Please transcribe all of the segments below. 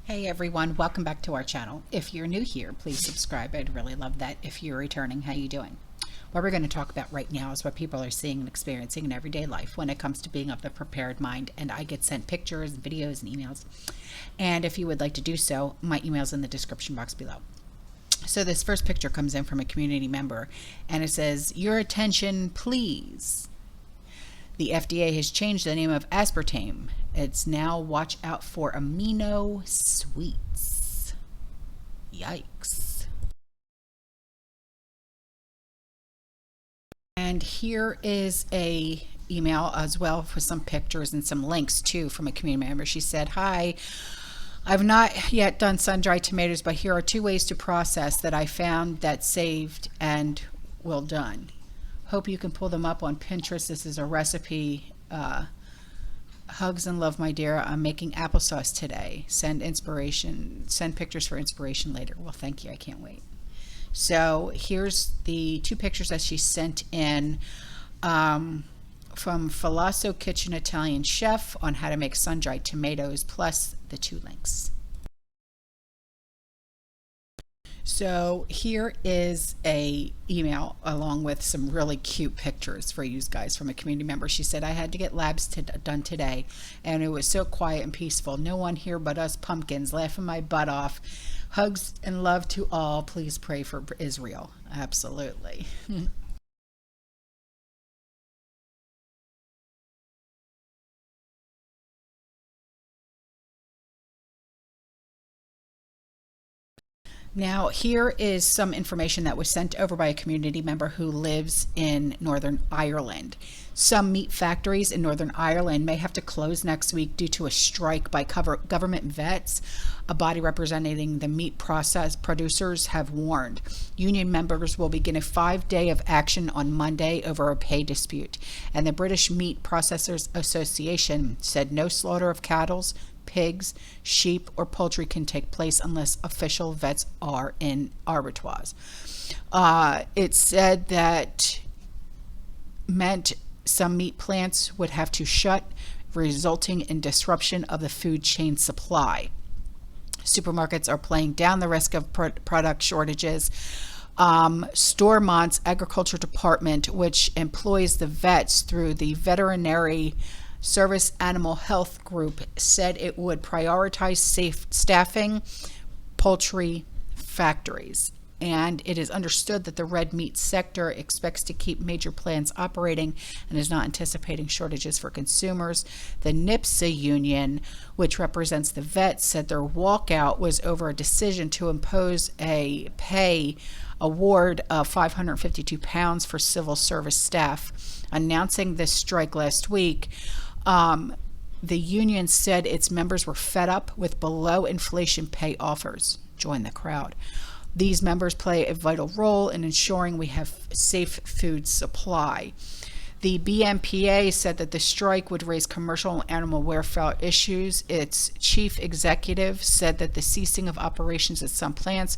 Hey everyone, welcome back to our channel. If you're new here, please subscribe. I'd really love that. If you're returning, how you doing? What we're going to talk about right now is what people are seeing and experiencing in everyday life when it comes to being of the prepared mind. And I get sent pictures and videos and emails. And if you would like to do so, my email's in the description box below. So this first picture comes in from a community member and it says, "Your attention, please. The FDA has changed the name of aspartame. It's now watch out for amino sweets." Yikes. And here is a email as well with some pictures and some links too from a community member. She said, "Hi, I've not yet done sun-dried tomatoes, but here are 2 ways to process that I found that saved and well done. Hope you can pull them up on Pinterest. This is a recipe. Hugs and love, my dear. I'm making applesauce today. Send pictures for inspiration later." Well, thank you. I can't wait. So here's the 2 pictures that she sent in from Falazzo Kitchen Italian Chef on how to make sun-dried tomatoes, plus the 2 links. So here is a email along with some really cute pictures for you guys from a community member. She said, "I had to get labs done today and it was so quiet and peaceful. No one here but us pumpkins, laughing my butt off. Hugs and love to all. Please pray for Israel." Absolutely. Now, here is some information that was sent over by a community member who lives in Northern Ireland. Some meat factories in Northern Ireland may have to close next week due to a strike by government vets. A body representing the meat process producers have warned. Union members will begin a 5-day of action on Monday over a pay dispute. And the British Meat Processors Association said no slaughter of cattle, pigs, sheep, or poultry can take place unless official vets are in abattoirs. It said that meant some meat plants would have to shut, resulting in disruption of the food chain supply. Supermarkets are playing down the risk of product shortages. Storemont's agriculture department, which employs the vets through the veterinary Service Animal Health Group, said it would prioritize safe staffing poultry factories. And it is understood that the red meat sector expects to keep major plants operating and is not anticipating shortages for consumers. The NIPSA union, which represents the vets, said their walkout was over a decision to impose a pay award of £552 for civil service staff. Announcing this strike last week, the union said its members were fed up with below inflation pay offers. Join the crowd. These members play a vital role in ensuring we have safe food supply. The BMPA said that the strike would raise commercial and animal welfare issues. Its chief executive said that the ceasing of operations at some plants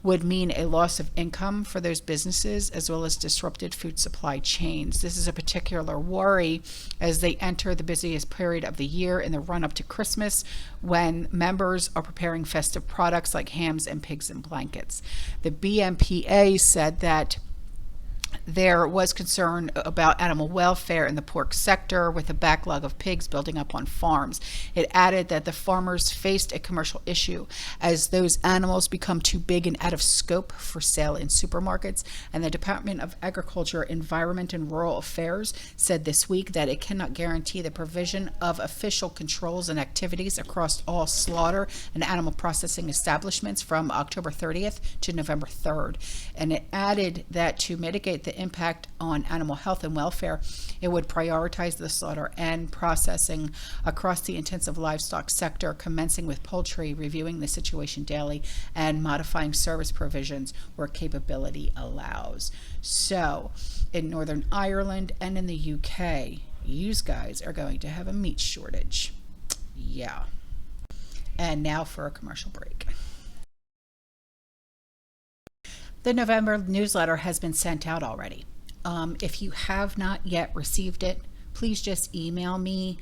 would mean a loss of income for those businesses as well as disrupted food supply chains. This is a particular worry as they enter the busiest period of the year in the run-up to Christmas, when members are preparing festive products like hams and pigs and blankets. The BMPA said that there was concern about animal welfare in the pork sector with a backlog of pigs building up on farms. It added that the farmers faced a commercial issue as those animals become too big and out of scope for sale in supermarkets. And the Department of Agriculture, Environment and Rural Affairs said this week that it cannot guarantee the provision of official controls and activities across all slaughter and animal processing establishments from October 30th to November 3rd. And it added that to mitigate the impact on animal health and welfare, it would prioritize the slaughter and processing across the intensive livestock sector, commencing with poultry, reviewing the situation daily, and modifying service provisions where capability allows. So, in Northern Ireland and in the UK, you guys are going to have a meat shortage. Yeah. And now for a commercial break. The November newsletter has been sent out already. If you have not yet received it, please just email me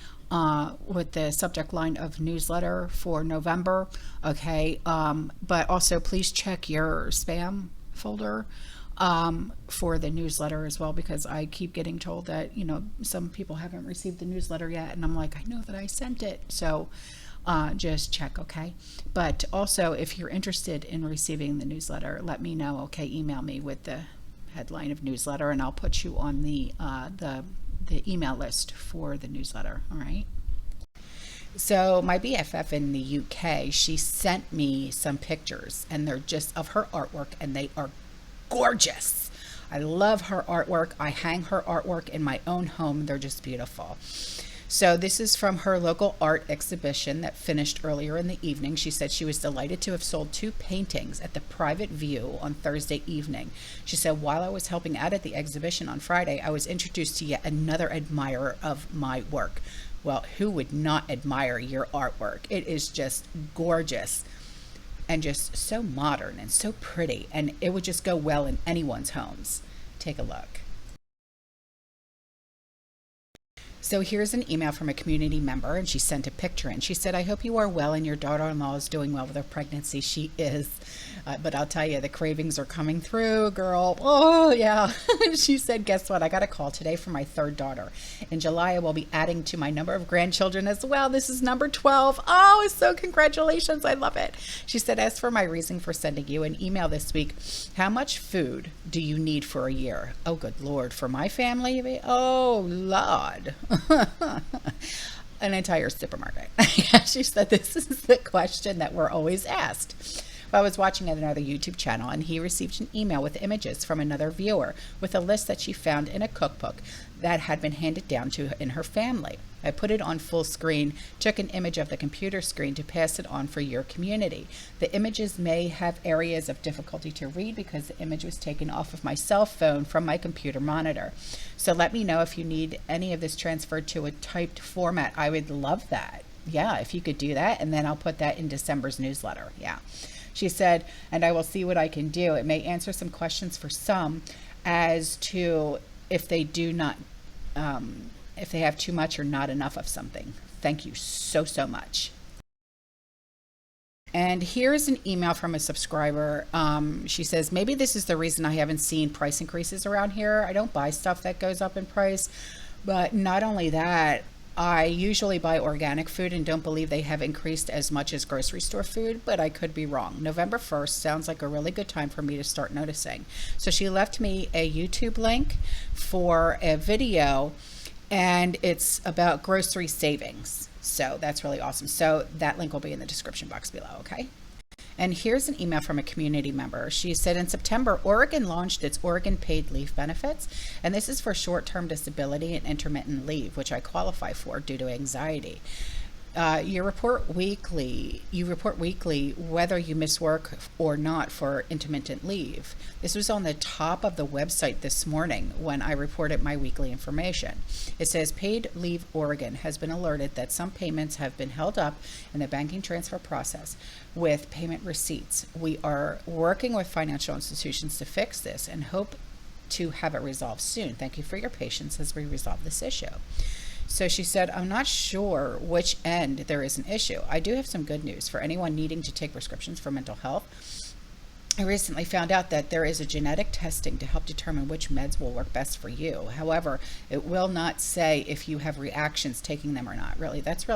with the subject line of newsletter for November. Okay. But also please check your spam folder for the newsletter as well, because I keep getting told that, some people haven't received the newsletter yet. And I'm like, I know that I sent it. So just check. Okay. But also, if you're interested in receiving the newsletter, let me know. Okay. Email me with the headline of newsletter, and I'll put you on the email list for the newsletter. All right. So my BFF in the UK, she sent me some pictures, and they're just of her artwork, and they are gorgeous. I love her artwork. I hang her artwork in my own home. They're just beautiful. So this is from her local art exhibition that finished earlier in the evening. She said she was delighted to have sold 2 paintings at the Private View on Thursday evening. She said, while I was helping out at the exhibition on Friday, I was introduced to yet another admirer of my work. Well, who would not admire your artwork? It is just gorgeous and just so modern and so pretty, and it would just go well in anyone's homes. Take a look. So here's an email from a community member, and she sent a picture in. She said, I hope you are well and your daughter-in-law is doing well with her pregnancy. She is. But I'll tell you, the cravings are coming through, girl. Oh, yeah. She said, guess what? I got a call today from my 3rd daughter. In July, I will be adding to my number of grandchildren as well. This is number 12. Oh, so congratulations. I love it. She said, as for my reason for sending you an email this week, how much food do you need for a year? Oh, good Lord. For my family? Oh, Lord. An entire supermarket. She said, this is the question that we're always asked. I was watching another YouTube channel, and he received an email with images from another viewer with a list that she found in a cookbook that had been handed down to in her family. I put it on full screen, took an image of the computer screen to pass it on for your community. The images may have areas of difficulty to read because the image was taken off of my cell phone from my computer monitor. So let me know if you need any of this transferred to a typed format. I would love that. Yeah, if you could do that, and then I'll put that in December's newsletter. Yeah. She said, and I will see what I can do. It may answer some questions for some as to if they do not, if they have too much or not enough of something. Thank you so, so much. And here's an email from a subscriber. She says, maybe this is the reason I haven't seen price increases around here. I don't buy stuff that goes up in price, but not only that, I usually buy organic food and don't believe they have increased as much as grocery store food, but I could be wrong. November 1st sounds like a really good time for me to start noticing. So she left me a YouTube link for a video, and it's about grocery savings. So that's really awesome. So that link will be in the description box below, okay? And here's an email from a community member. She said, in September, Oregon launched its Oregon Paid Leave Benefits, and this is for short-term disability and intermittent leave, which I qualify for due to anxiety. You report weekly whether you miss work or not for intermittent leave. This was on the top of the website this morning when I reported my weekly information. It says Paid Leave Oregon has been alerted that some payments have been held up in the banking transfer process with payment receipts. We are working with financial institutions to fix this and hope to have it resolved soon. Thank you for your patience as we resolve this issue. So she said, I'm not sure which end there is an issue. I do have some good news for anyone needing to take prescriptions for mental health. I recently found out that there is a genetic testing to help determine which meds will work best for you. However, it will not say if you have reactions taking them or not. Really, that's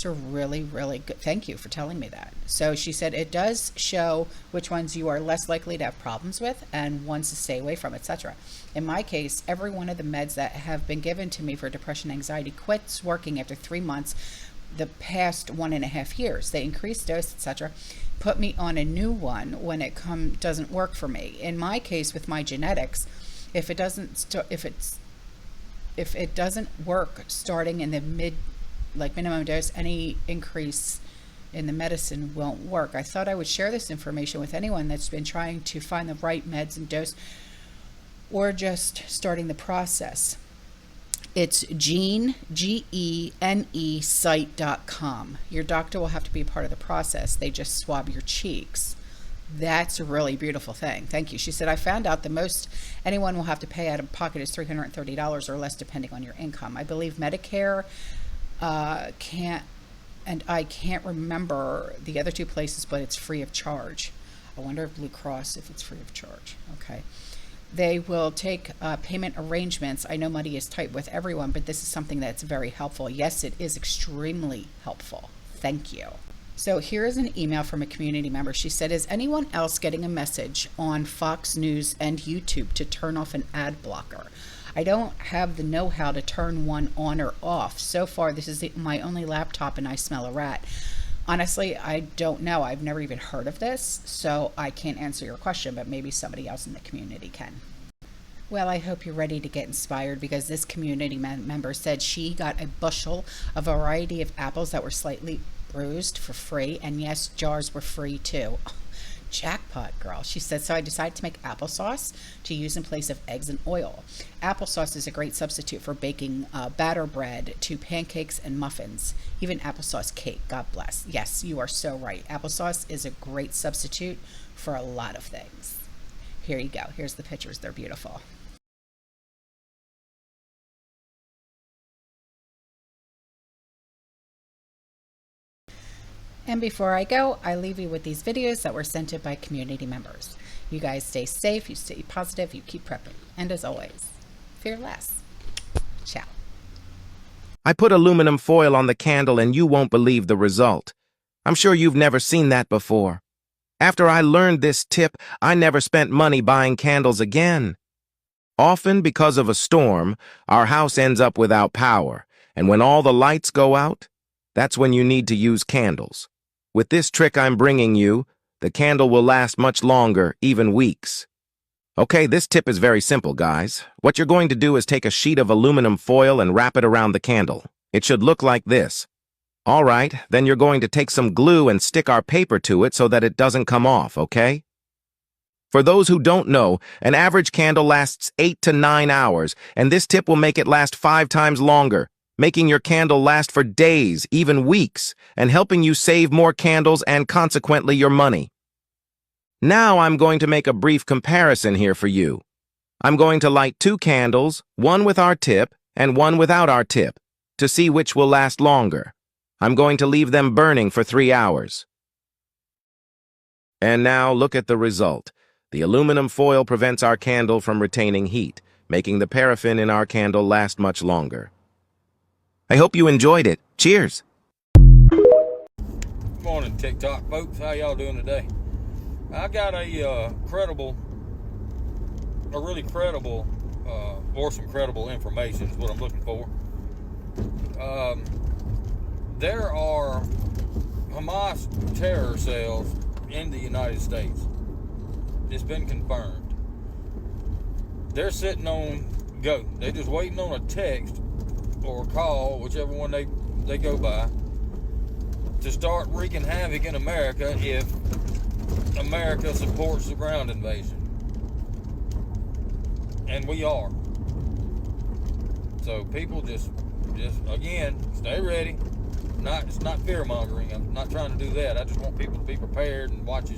a really, really good. Thank you for telling me that. So she said it does show which ones you are less likely to have problems with and ones to stay away from, etc. In my case, every one of the meds that have been given to me for depression and anxiety quits working after 3 months the past 1.5 years. They increase dose, etc. Put me on a new one when it doesn't work for me. In my case, with my genetics, if it doesn't work starting in the minimum dose, any increase in the medicine won't work. I thought I would share this information with anyone that's been trying to find the right meds and dose or just starting the process. It's Gene, Gene site.com. Your doctor will have to be a part of the process. They just swab your cheeks. That's a really beautiful thing. Thank you. She said, I found out the most anyone will have to pay out of pocket is $330 or less, depending on your income. I believe Medicare can't, and I can't remember the other two places, but it's free of charge. I wonder if Blue Cross, if it's free of charge. Okay. They will take payment arrangements. I know money is tight with everyone, but this is something that's very helpful. Yes, it is extremely helpful. Thank you. So here is an email from a community member. She said, is anyone else getting a message on Fox News and YouTube to turn off an ad blocker? I don't have the know-how to turn one on or off. So far, this is my only laptop and I smell a rat. Honestly, I don't know. I've never even heard of this, so I can't answer your question, but maybe somebody else in the community can. Well, I hope you're ready to get inspired, because this community member said she got a bushel, a variety of apples that were slightly bruised for free, and yes, jars were free too. Jackpot, girl. She said, so I decided to make applesauce to use in place of eggs and oil. Applesauce is a great substitute for baking batter bread to pancakes and muffins, even applesauce cake. God bless. Yes, you are so right. Applesauce is a great substitute for a lot of things. Here you go. Here's the pictures. They're beautiful. And before I go, I leave you with these videos that were sent in by community members. You guys stay safe, you stay positive, you keep prepping. And as always, fear less. Ciao. I put aluminum foil on the candle and you won't believe the result. I'm sure you've never seen that before. After I learned this tip, I never spent money buying candles again. Often, because of a storm, our house ends up without power, and when all the lights go out, that's when you need to use candles. With this trick I'm bringing you, the candle will last much longer, even weeks. Okay, this tip is very simple, guys. What you're going to do is take a sheet of aluminum foil and wrap it around the candle. It should look like this. All right, then you're going to take some glue and stick our paper to it so that it doesn't come off, okay? For those who don't know, an average candle lasts 8 to 9 hours, and this tip will make it last 5 times longer, making your candle last for days, even weeks, and helping you save more candles and consequently your money. Now I'm going to make a brief comparison here for you. I'm going to light 2 candles, one with our tip and one without our tip, to see which will last longer. I'm going to leave them burning for 3 hours. And now look at the result. The aluminum foil prevents our candle from retaining heat, making the paraffin in our candle last much longer. I hope you enjoyed it. Cheers! Good morning, TikTok folks. How y'all doing today? I got a really credible, or some credible information is what I'm looking for. There are Hamas terror cells in the United States. It's been confirmed. They're sitting on go. They're just waiting on a text or a call, whichever one they go by, to start wreaking havoc in America if America supports the ground invasion. And we are. So people just again, stay ready. It's not fear mongering. I'm not trying to do that. I just want people to be prepared and watch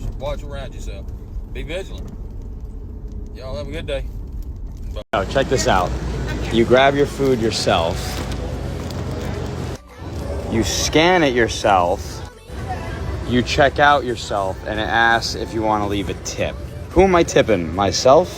around yourself. Be vigilant. Y'all have a good day. Bye. Now, check this out. You grab your food yourself. You scan it yourself. You check out yourself, and it asks if you want to leave a tip. Who am I tipping? Myself?